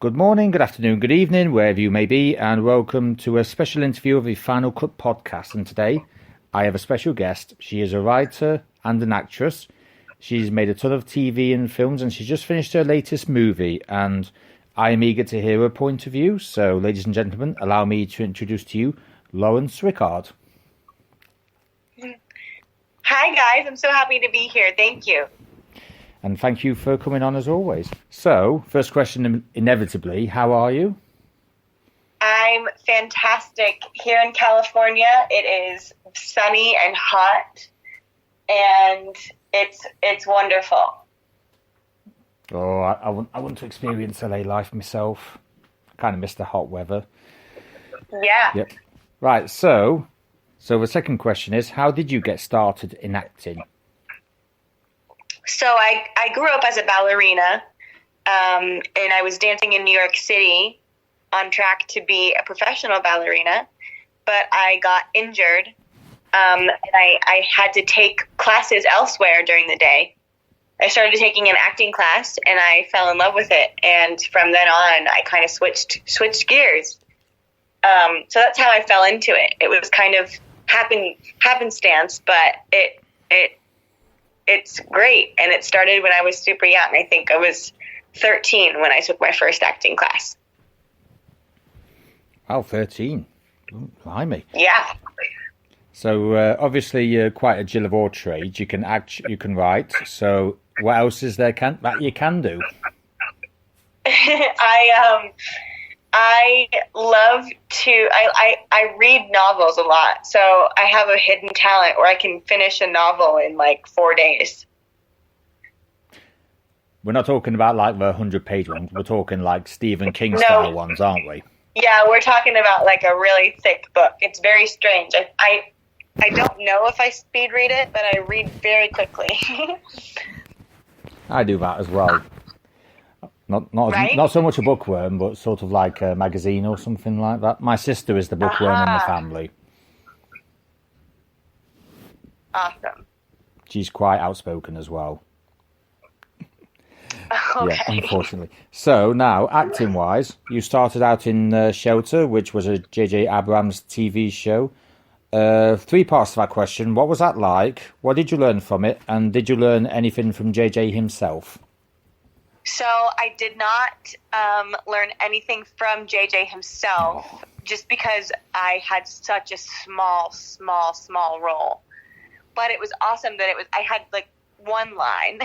Good morning, good afternoon, good evening, wherever you may be, and welcome to a special interview of the Finalcut podcast. And today, I have a special guest. She is a writer and an actress. She's made a ton of TV and films, and she's just finished her latest movie. And I am eager to hear her point of view. So, ladies and gentlemen, allow me to introduce to you Lauren Swickard. Hi, guys. I'm so happy to be here. Thank you. And thank you for coming on as always. So, first question, inevitably, how are you? I'm fantastic. Here in California, it is sunny and hot, and it's wonderful. Oh, I want to experience LA life myself. I kind of miss the hot weather. Yeah. Yep. Right, so the second question is, how did you get started in acting? So I grew up as a ballerina, and I was dancing in New York City on track to be a professional ballerina, but I got injured, and I had to take classes elsewhere during the day. I started taking an acting class, and I fell in love with it, and from then on, I kind of switched gears. So that's how I fell into it. It was kind of happenstance, but it's great. And it started when I was super young. I think I was 13 when I took my first acting class. Wow, 13. Blimey. Yeah. So obviously you're quite a Jill of all trades. You can act, you can write. So what else is there that you can do? I love to, I read novels a lot. So I have a hidden talent where I can finish a novel in like 4 days. We're not talking about like the 100-page ones. We're talking like Stephen King style ones, aren't we? Yeah, we're talking about like a really thick book. It's very strange. I don't know if I speed read it, but I read very quickly. I do that as well. Right? Not so much a bookworm, but sort of like a magazine or something like that. My sister is the bookworm in the family. Awesome. She's quite outspoken as well. Okay. Yeah, unfortunately. So now, acting-wise, you started out in Shelter, which was a J.J. Abrams TV show. 3 parts to that question. What was that like? What did you learn from it? And did you learn anything from J.J. himself? So I did not learn anything from JJ himself, just because I had such a small role. But it was awesome that I had like one line.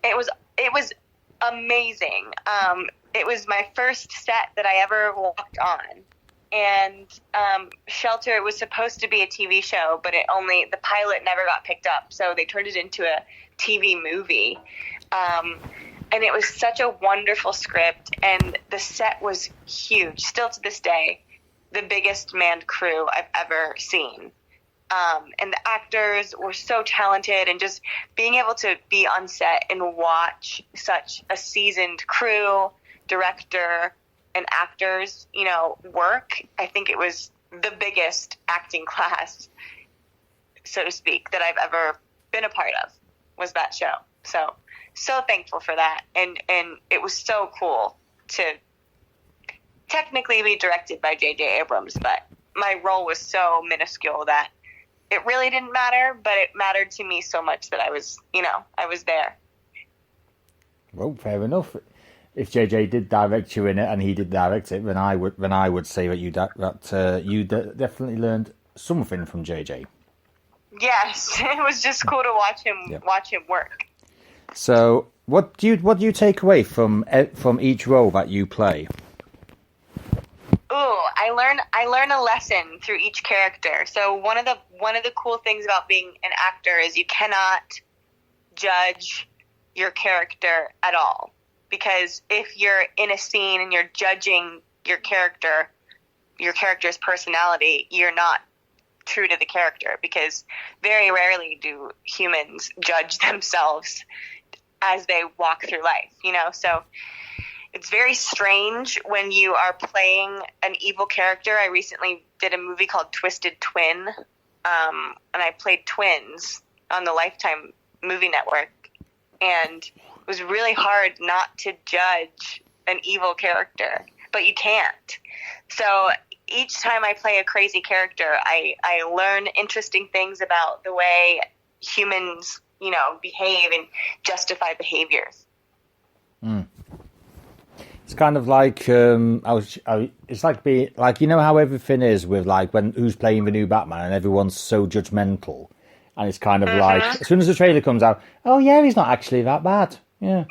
It was amazing. It was my first set that I ever walked on. And Shelter was supposed to be a TV show, but the pilot never got picked up, so they turned it into a TV movie. And it was such a wonderful script, and the set was huge. Still to this day, the biggest manned crew I've ever seen. And the actors were so talented, and just being able to be on set and watch such a seasoned crew, director, and actors, work, I think it was the biggest acting class, so to speak, that I've ever been a part of, was that show. So thankful for that, and it was so cool to technically be directed by J.J. Abrams, but my role was so minuscule that it really didn't matter, but it mattered to me so much that I was there. Well, fair enough. If J.J. did direct you in it, and he did direct it, then I would say that you definitely learned something from J.J. Yes, it was just cool to watch him work. So, what do you take away from each role that you play? Ooh, I learn a lesson through each character. So one of the cool things about being an actor is you cannot judge your character at all, because if you're in a scene and you're judging your character's personality, you're not true to the character, because very rarely do humans judge themselves as they walk through life, so it's very strange when you are playing an evil character. I recently did a movie called Twisted Twin, and I played twins on the Lifetime movie network, and it was really hard not to judge an evil character, but you can't. So each time I play a crazy character, I learn interesting things about the way humans, behave and justify behaviors. It's kind of like it's like being like, how everything is with like when who's playing the new Batman and everyone's so judgmental, and it's kind of like as soon as the trailer comes out, oh yeah, he's not actually that bad. Yeah,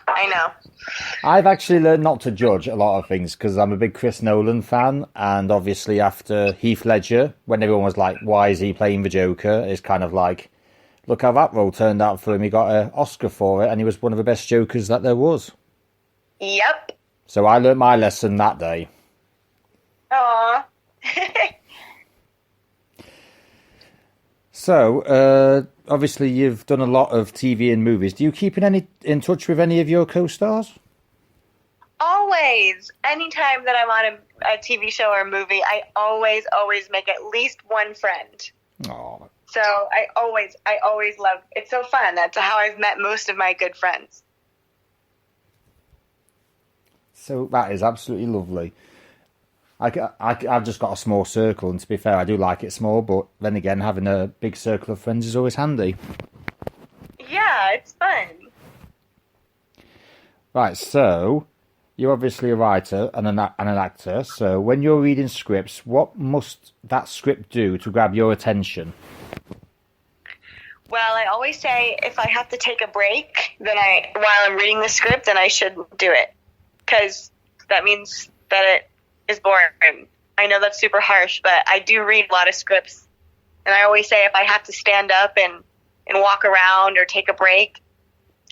I know. I've actually learned not to judge a lot of things because I'm a big Chris Nolan fan, and obviously after Heath Ledger, when everyone was like, why is he playing the Joker, it's kind of like, look how that role turned out for him. He got an Oscar for it, and he was one of the best Jokers that there was. Yep. So I learned my lesson that day. Aww. So, obviously you've done a lot of TV and movies. Do you keep in touch with any of your co-stars? Always. Anytime that I'm on a TV show or a movie, I always make at least one friend. Oh. So I always love, it's so fun. That's how I've met most of my good friends. So that is absolutely lovely. I've just got a small circle, and to be fair, I do like it small, but then again, having a big circle of friends is always handy. Yeah, it's fun. Right, so you're obviously a writer and an actor, so when you're reading scripts, what must that script do to grab your attention? Well, I always say if I have to take a break, then while I'm reading the script, then I should do it, because that means that it is boring. I know that's super harsh, but I do read a lot of scripts, and I always say if I have to stand up and walk around or take a break,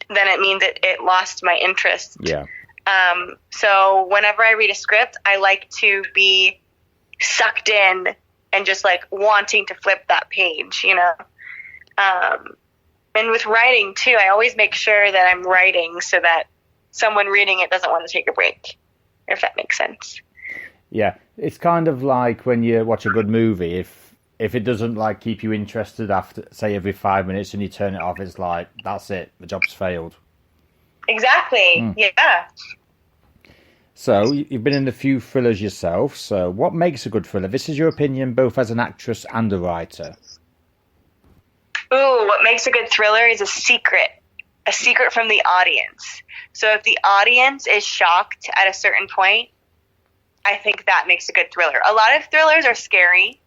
then it means it lost my interest. Yeah. So whenever I read a script, I like to be sucked in and just like wanting to flip that page, and with writing too, I always make sure that I'm writing so that someone reading it doesn't want to take a break, if that makes sense. Yeah, it's kind of like when you watch a good movie, if it doesn't like keep you interested after, say, every 5 minutes and you turn it off, it's like, that's it, the job's failed. Exactly, yeah. So, you've been in a few thrillers yourself, so what makes a good thriller? This is your opinion both as an actress and a writer. Ooh, what makes a good thriller is a secret from the audience. So if the audience is shocked at a certain point, I think that makes a good thriller. A lot of thrillers are scary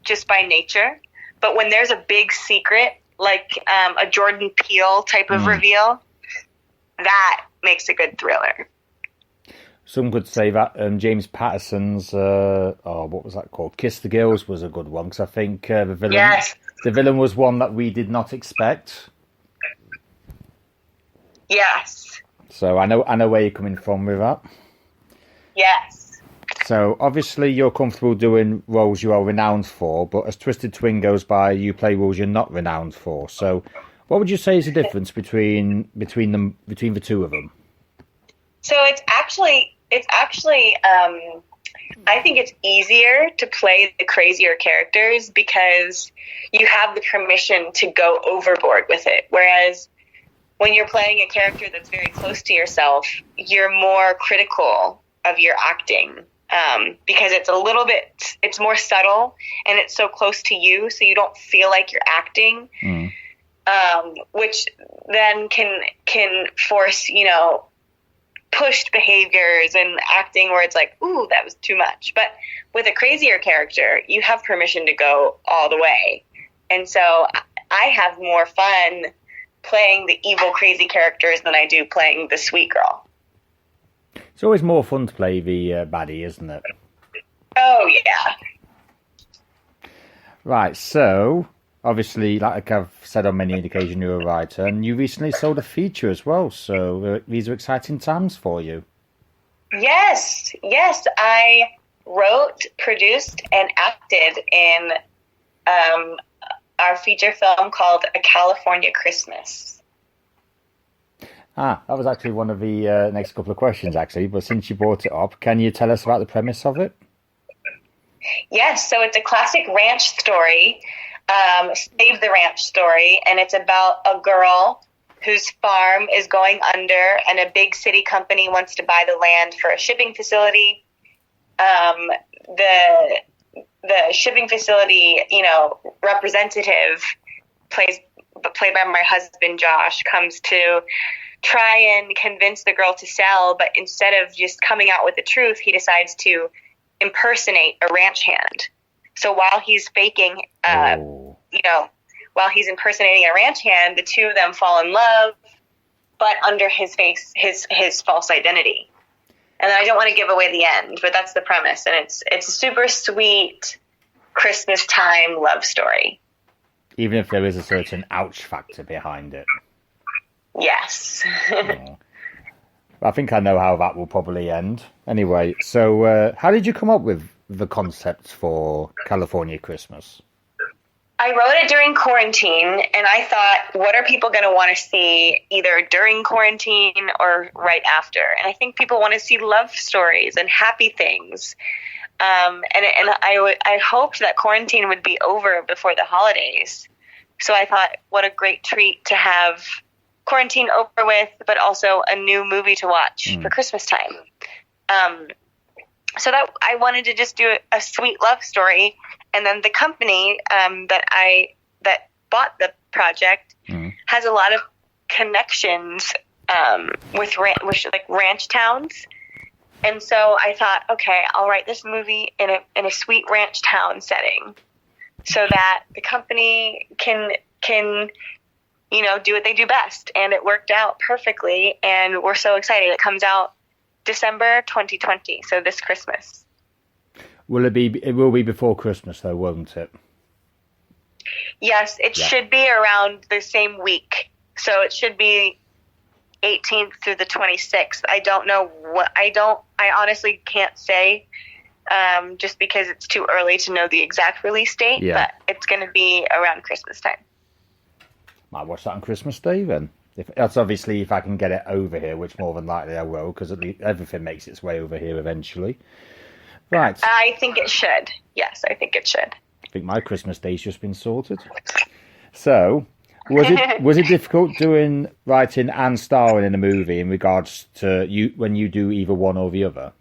just by nature, but when there's a big secret, like a Jordan Peele type of reveal, that makes a good thriller. Some could say that James Patterson's, what was that called? Kiss the Girls was a good one, because I think the villain was one that we did not expect. Yes. So I know where you're coming from with that. Yes. So obviously you're comfortable doing roles you are renowned for, but as Twisted Twin goes by, you play roles you're not renowned for. So what would you say is the difference between the two of them? So it's actually I think it's easier to play the crazier characters because you have the permission to go overboard with it. Whereas when you're playing a character that's very close to yourself, you're more critical of your acting because it's more subtle and it's so close to you, so you don't feel like you're acting, which then can force, pushed behaviors and acting where it's like, ooh, that was too much. But with a crazier character, you have permission to go all the way. And so I have more fun playing the evil, crazy characters than I do playing the sweet girl. It's always more fun to play the baddie, isn't it? Oh, yeah. Right, so obviously, like I've said on many occasions, you're a writer, and you recently sold a feature as well, so these are exciting times for you. Yes, I wrote, produced, and acted in our feature film called A California Christmas. That was actually one of the next couple of questions, actually, but since you brought it up, can you tell us about the premise of it? Yes, so it's a classic ranch story, Save the Ranch story, and it's about a girl whose farm is going under, and a big city company wants to buy the land for a shipping facility. The shipping facility, representative, played by my husband Josh, comes to try and convince the girl to sell, but instead of just coming out with the truth, he decides to impersonate a ranch hand. So while he's faking, while he's impersonating a ranch hand, the two of them fall in love, but under his false identity. And I don't want to give away the end, but that's the premise. And it's a super sweet Christmas time love story. Even if there is a certain ouch factor behind it. Yes. Oh. I think I know how that will probably end. Anyway, so how did you come up with the concept for California Christmas? I wrote it during quarantine, and I thought, what are people going to want to see either during quarantine or right after? And I think people want to see love stories and happy things. And I hoped that quarantine would be over before the holidays. So I thought, what a great treat to have quarantine over with, but also a new movie to watch for Christmas time. So that I wanted to just do a sweet love story. And then the company that bought the project has a lot of connections with ranch towns, and so I thought, okay, I'll write this movie in a sweet ranch town setting, so that the company can do what they do best. And it worked out perfectly, and we're so excited. It comes out December 2020, so this Christmas. It will be before Christmas, though, won't it? Yes, it should be around the same week. So it should be 18th through the 26th. I don't know I honestly can't say, just because it's too early to know the exact release date, but it's going to be around Christmas time. Might watch that on Christmas Day, then. That's obviously if I can get it over here, which more than likely I will, because everything makes its way over here eventually. Right. I think it should. Yes, I think it should. I think my Christmas day's just been sorted. So, was it difficult writing and starring in a movie in regards to when you do either one or the other?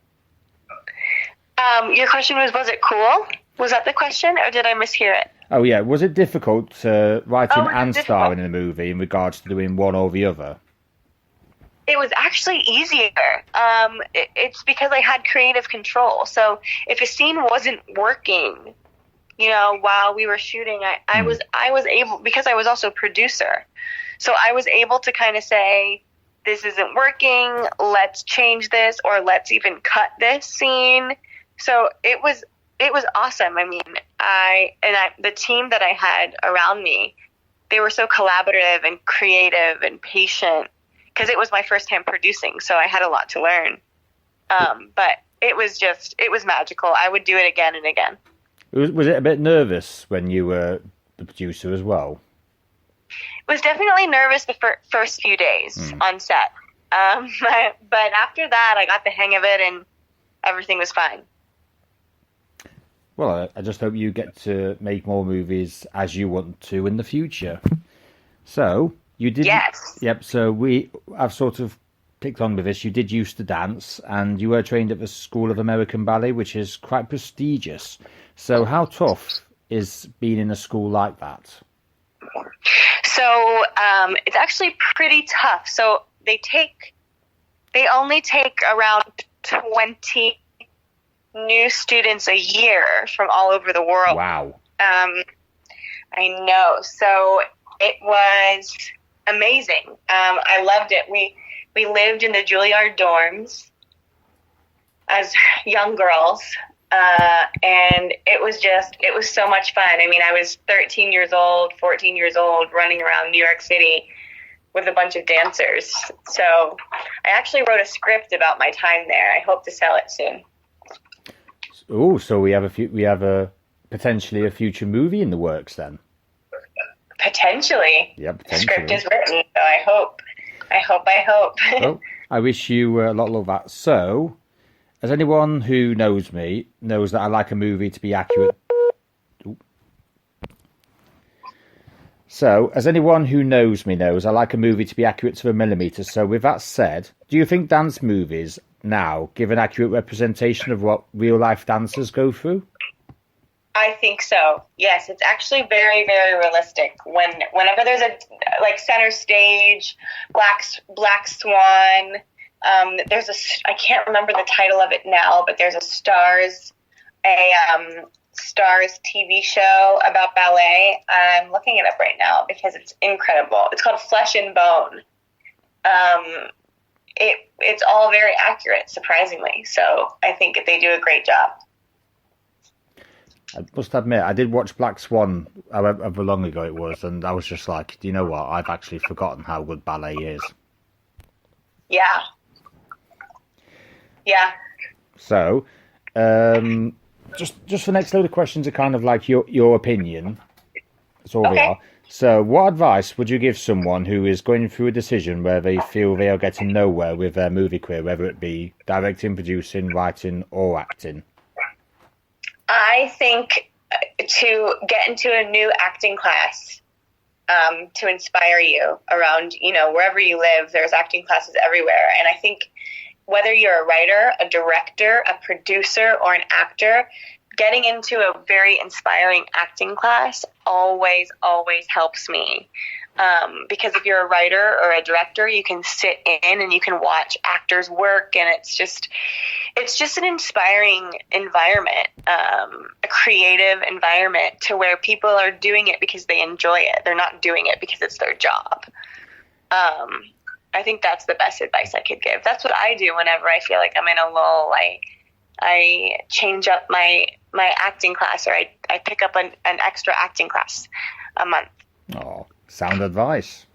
Your question was it cool? Was that the question, or did I mishear it? Oh yeah, was it difficult writing and starring in a movie in regards to doing one or the other? It was actually easier. It's because I had creative control. So if a scene wasn't working, while we were shooting, I was able, because I was also a producer. So I was able to kind of say, this isn't working, let's change this, or let's even cut this scene. So it was awesome. I mean, the team that I had around me, they were so collaborative and creative and patient, because it was my first time producing, so I had a lot to learn. But it was magical. I would do it again and again. Was it a bit nervous when you were the producer as well? I was definitely nervous the first few days on set. But after that, I got the hang of it, and everything was fine. Well, I just hope you get to make more movies as you want to in the future. So... You did, yes. Yep. So I've sort of picked on with this. You did used to dance, and you were trained at the School of American Ballet, which is quite prestigious. So how tough is being in a school like that? So it's actually pretty tough. So they only take around 20 new students a year from all over the world. Wow. I know. So it was amazing. I loved it. We lived in the Juilliard dorms as young girls, and it was so much fun. I mean, I was 13 years old, 14 years old, running around New York City with a bunch of dancers. So I actually wrote a script about my time there. I hope to sell it soon. Oh, so we have potentially a future movie in the works then. Potentially. Yeah, potentially. The script is written, so I hope. Well, I wish you a lot of that. So, as anyone who knows me knows that I like a movie to be accurate. Ooh. So, as anyone who knows me knows, I like a movie to be accurate to a millimetre. So, with that said, do you think dance movies now give an accurate representation of what real-life dancers go through? I think so. Yes, it's actually very, very realistic. Whenever there's a Center Stage, Black Swan, I can't remember the title of it now, but there's a Stars TV show about ballet. I'm looking it up right now because it's incredible. It's called Flesh and Bone. It's all very accurate, surprisingly. So I think they do a great job. I must admit, I did watch Black Swan however long ago it was, and I was just like, do you know what? I've actually forgotten how good ballet is. Yeah. Yeah. So, just the next load of questions are kind of like your opinion. That's all they are. So, what advice would you give someone who is going through a decision where they feel they are getting nowhere with their movie career, whether it be directing, producing, writing, or acting? I think to get into a new acting class to inspire you around, wherever you live, there's acting classes everywhere. And I think whether you're a writer, a director, a producer, or an actor, getting into a very inspiring acting class always, always helps me. Because if you're a writer or a director, you can sit in and you can watch actors work, and it's just an inspiring environment, a creative environment to where people are doing it because they enjoy it. They're not doing it because it's their job. I think that's the best advice I could give. That's what I do whenever I feel like I'm in a lull. I change up my acting class, or I pick up an extra acting class a month. Oh, sound advice.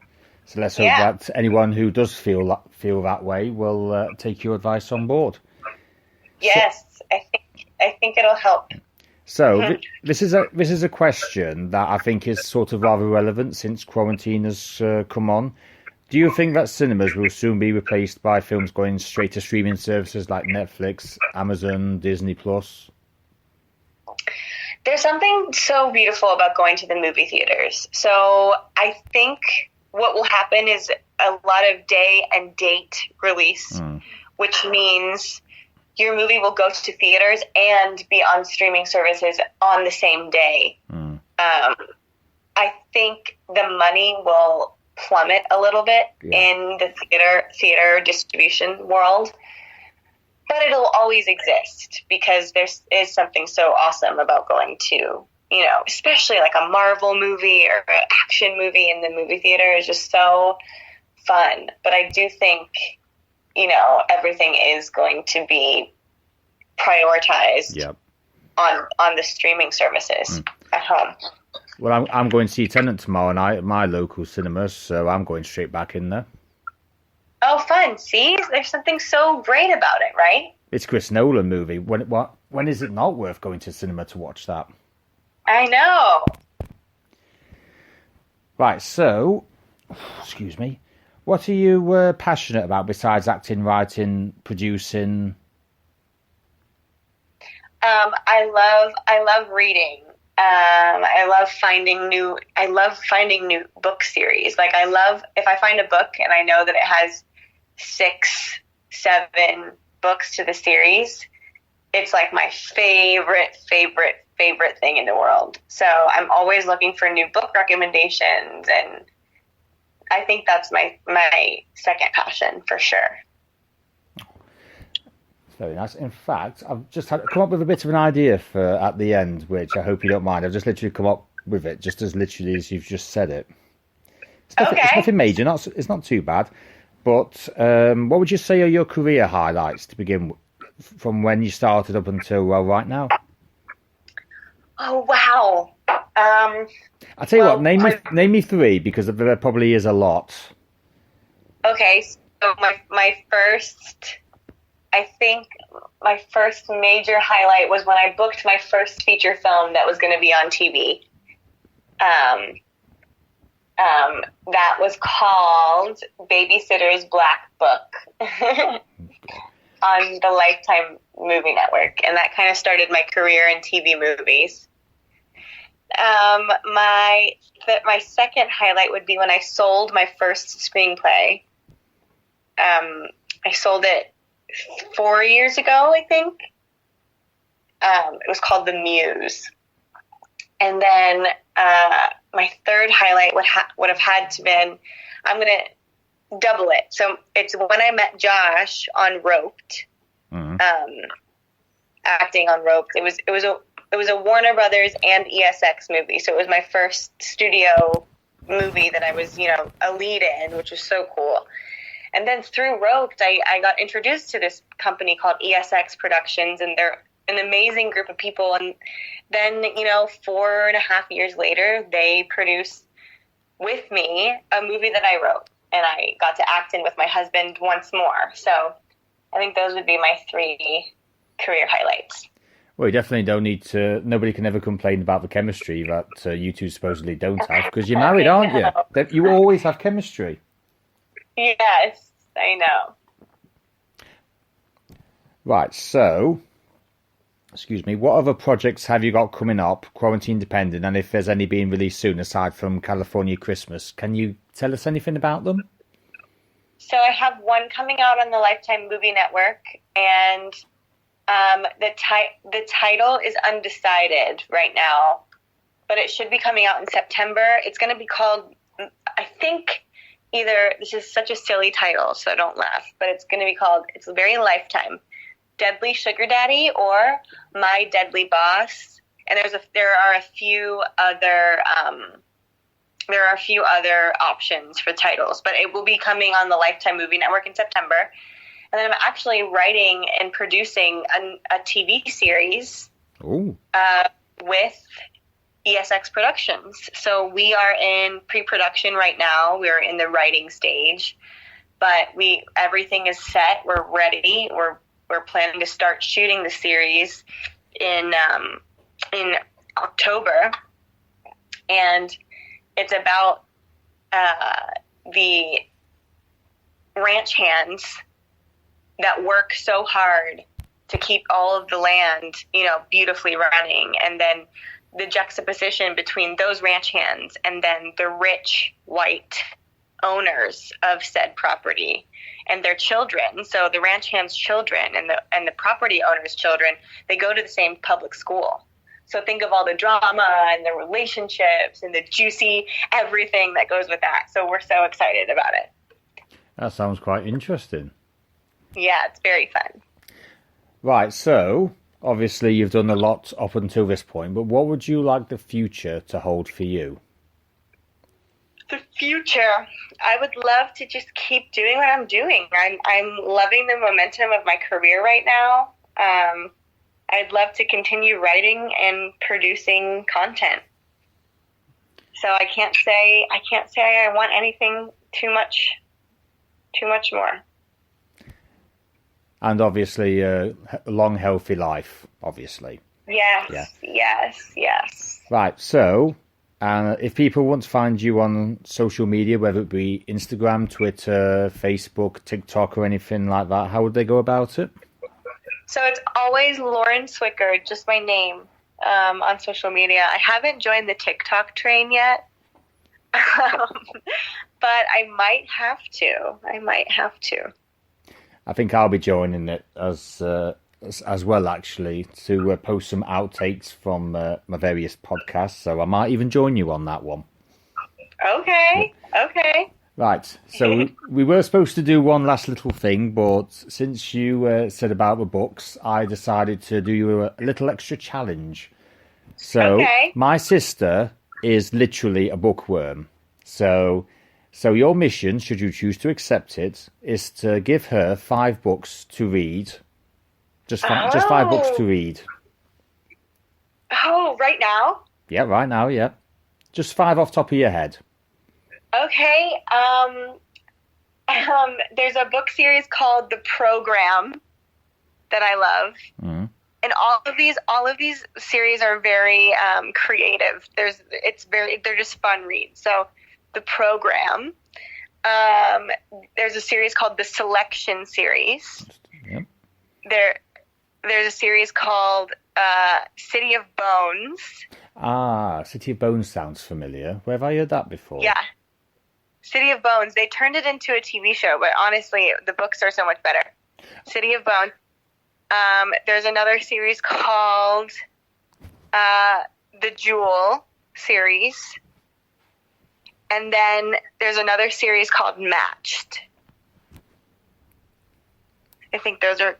So let's hope that anyone who does feel that way will take your advice on board. Yes, so, I think it'll help. So this is a question that I think is sort of rather relevant since quarantine has come on. Do you think that cinemas will soon be replaced by films going straight to streaming services like Netflix, Amazon, Disney Plus? There's something so beautiful about going to the movie theaters. So I think what will happen is a lot of day and date release, which means your movie will go to theaters and be on streaming services on the same day. I think the money will plummet a little bit in the theater distribution world. But it'll always exist because there is something so awesome about going to, especially like a Marvel movie or an action movie in the movie theater is just so fun. But I do think, everything is going to be prioritized on the streaming services at home. Well, I'm going to see Tenet tomorrow night at my local cinemas, so I'm going straight back in there. Oh, fun. See? There's something so great about it, right? It's Chris Nolan movie. When is it not worth going to cinema to watch that? I know. Right, so, excuse me. What are you passionate about besides acting, writing, producing? I love reading. I love finding new book series. Like if I find a book and I know that it has 6, 7 books to the series, it's like my favorite thing in the world. So I'm always looking for new book recommendations, and I think that's my second passion for sure. Very nice. In fact, I've just come up with a bit of an idea for at the end, which I hope you don't mind. I've just literally come up with it, just as literally as you've just said it. It's nothing major. It's not too bad. But what would you say are your career highlights to begin with, from when you started up until right now? Oh wow! I'll tell you what. Name me 3, because there probably is a lot. Okay, so my first. I think my first major highlight was when I booked my first feature film that was going to be on TV. That was called Babysitter's Black Book on the Lifetime Movie Network. And that kind of started my career in TV movies. My second highlight would be when I sold my first screenplay. I sold it 4 years ago, I think. It was called The Muse. And then my third highlight would have had to been, I'm going to double it. So it's when I met Josh on Roped, acting on Roped. It was a Warner Brothers and ESX movie. So it was my first studio movie that I was, a lead in, which was so cool. And then through Roped, I got introduced to this company called ESX Productions, and they're an amazing group of people. And then, 4.5 years later, they produced with me a movie that I wrote, and I got to act in with my husband once more. So I think those would be my 3 career highlights. Well, you definitely don't need to. Nobody can ever complain about the chemistry that you two supposedly don't have, because you're married, aren't you? You always have chemistry. Yes, I know. Right, so, excuse me, what other projects have you got coming up, quarantine dependent, and if there's any being released soon aside from California Christmas? Can you tell us anything about them? So I have one coming out on the Lifetime Movie Network, and the title is undecided right now, but it should be coming out in September. It's going to be called, I think, this is such a silly title, so don't laugh, but it's going to be called, it's very Lifetime, Deadly Sugar Daddy or My Deadly Boss. And there are a few other options for titles, but it will be coming on the Lifetime Movie Network in September. And then I'm actually writing and producing a TV series with ESX Productions. So we are in pre-production right now. We're in the writing stage, but everything is set. We're ready. We're planning to start shooting the series in October, and it's about the ranch hands that work so hard to keep all of the land, beautifully running, and then the juxtaposition between those ranch hands and then the rich white owners of said property and their children. So the ranch hands' children and the property owners' children, they go to the same public school. So think of all the drama and the relationships and the juicy everything that goes with that. So we're so excited about it. That sounds quite interesting. Yeah, it's very fun. Right, so obviously you've done a lot up until this point, but what would you like the future to hold for you? The future, I would love to just keep doing what I'm doing. I'm loving the momentum of my career right now. I'd love to continue writing and producing content. So I can't say I want anything too much more. And obviously, a long, healthy life, obviously. Yes, yeah. yes. Right, so, if people want to find you on social media, whether it be Instagram, Twitter, Facebook, TikTok, or anything like that, how would they go about it? So it's always Lauren Swickard, just my name, on social media. I haven't joined the TikTok train yet, but I might have to. I think I'll be joining it as well, actually, to post some outtakes from my various podcasts. So I might even join you on that one. Okay. Right. So we were supposed to do one last little thing, but since you said about the books, I decided to do you a little extra challenge. So my sister is literally a bookworm. So your mission, should you choose to accept it, is to give her 5 books to read. Just 5 books to read. Oh, right now? Yeah, right now, yeah. Just 5 off top of your head. Okay. There's a book series called The Program that I love. Mm. And all of these series are very creative. They're just fun reads. So The Program. There's a series called the Selection series. Yep. there's a series called City of Bones. Ah, City of Bones sounds familiar. Where have I heard that before? Yeah. City of Bones. They turned it into a TV show, but honestly, the books are so much better. City of Bones. There's another series called the Jewel series. And then there's another series called Matched. I think those are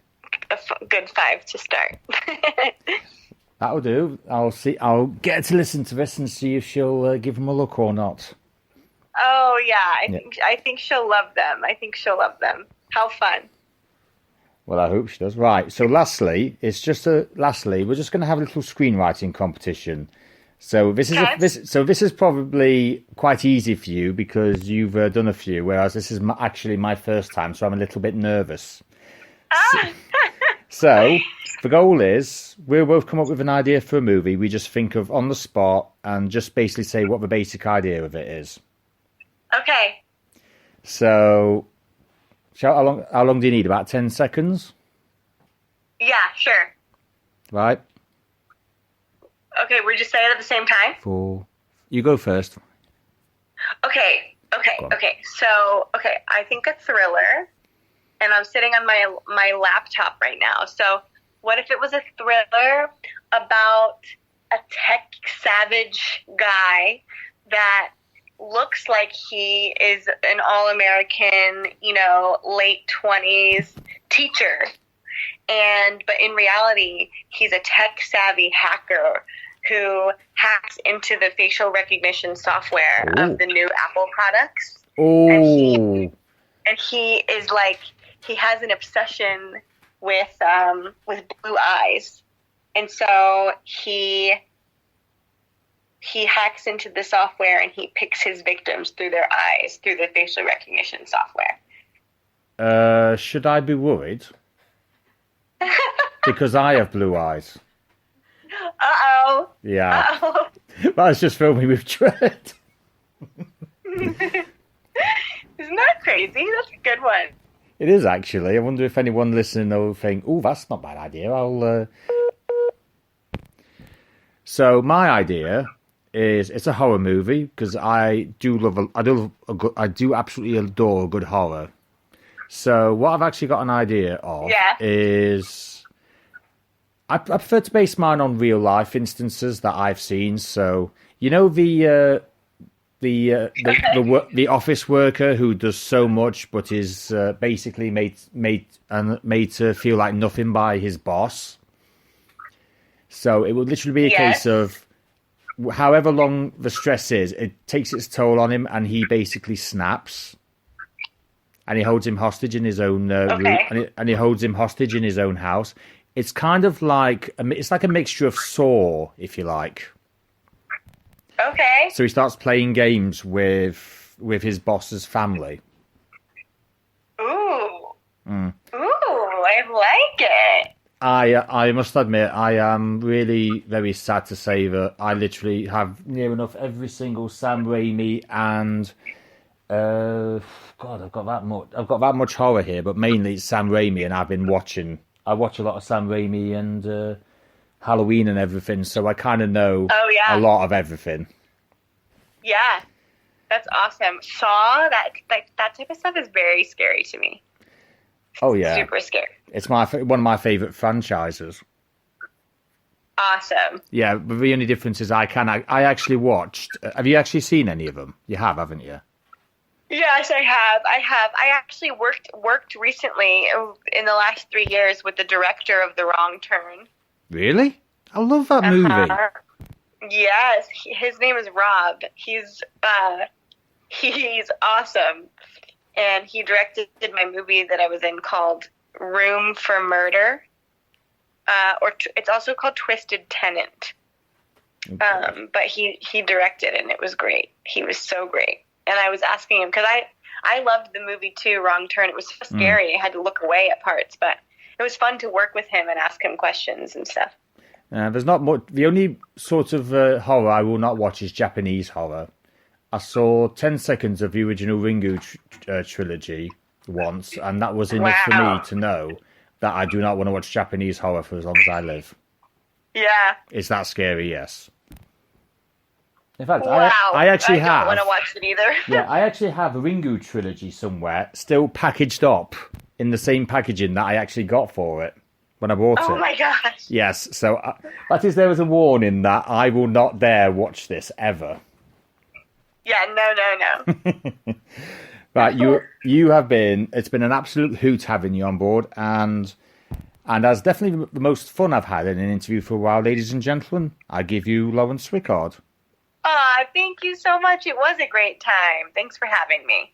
a good 5 to start. That'll do. I'll get her to listen to this and see if she'll give them a look or not. Oh yeah, I think she'll love them. How fun! Well, I hope she does. Right. So, lastly, we're just going to have a little screenwriting competition. So this is probably quite easy for you because you've done a few, whereas this is actually my first time, so I'm a little bit nervous. So the goal is we'll both come up with an idea for a movie. We just think of on the spot and just basically say what the basic idea of it is. Okay. So, how long do you need? About 10 seconds? Yeah, sure. Right. Okay, we're just saying it at the same time? 4. You go first. Okay. So, I think a thriller, and I'm sitting on my laptop right now. So, what if it was a thriller about a tech savage guy that looks like he is an all-American, late 20s teacher. But in reality, he's a tech-savvy hacker who hacks into the facial recognition software of the new Apple products. Oh. And he is he has an obsession with blue eyes. And so he hacks into the software and he picks his victims through their eyes, through the facial recognition software. Should I be worried? Because I have blue eyes. Uh-oh. Yeah. Uh-oh. That's just filled me with dread. Isn't that crazy? That's a good one. It is, actually. I wonder if anyone listening will think, oh, that's not a bad idea. So my idea is it's a horror movie because I do absolutely adore a good horror. So what I've actually got an idea of is I prefer to base mine on real life instances that I've seen. So the office worker who does so much but is basically made to feel like nothing by his boss. So it would literally be a case of however long the stress is, it takes its toll on him, and he basically snaps, and he holds him hostage in his own room, and he holds him hostage in his own house. It's kind of like a mixture of Saw, if you like. Okay. So he starts playing games with his boss's family. Ooh. Ooh, I like it. I must admit, I am really very sad to say that I literally have near enough every single Sam Raimi and I've got that much horror here, but mainly it's Sam Raimi, and I watch a lot of Sam Raimi and Halloween and everything, so I kind of know a lot of everything. Yeah, that's awesome. Saw, that type of stuff is very scary to me. Oh yeah, super scary. It's one of my favorite franchises. Awesome. Yeah, but the only difference is I actually watched. Have you actually seen any of them? You have, haven't you? Yes, I have. I actually worked recently in the last 3 years with the director of The Wrong Turn. Really? I love that movie. Yes, his name is Rob. He's awesome. And he directed my movie that I was in called Room for Murder. It's also called Twisted Tenant. Okay. But he directed, and it was great. He was so great. And I was asking him, because I loved the movie too, Wrong Turn. It was so scary. I had to look away at parts, but it was fun to work with him and ask him questions and stuff. There's not much. The only sort of horror I will not watch is Japanese horror. I saw 10 seconds of the original Ringu trilogy once, and that was enough for me to know that I do not want to watch Japanese horror for as long as I live. Yeah. It's that scary, yes. In fact, Wow. I actually don't have... want to watch it either. Yeah, I actually have the Ringu trilogy somewhere, still packaged up in the same packaging that I actually got for it when I bought it. Oh my gosh. Yes, so that is, there was a warning that I will not dare watch this ever. Yeah, no. Right, you have been, it's been an absolute hoot having you on board, and that's definitely the most fun I've had in an interview for a while, ladies and gentlemen. I give you Lauren Swickard. Thank you so much. It was a great time. Thanks for having me.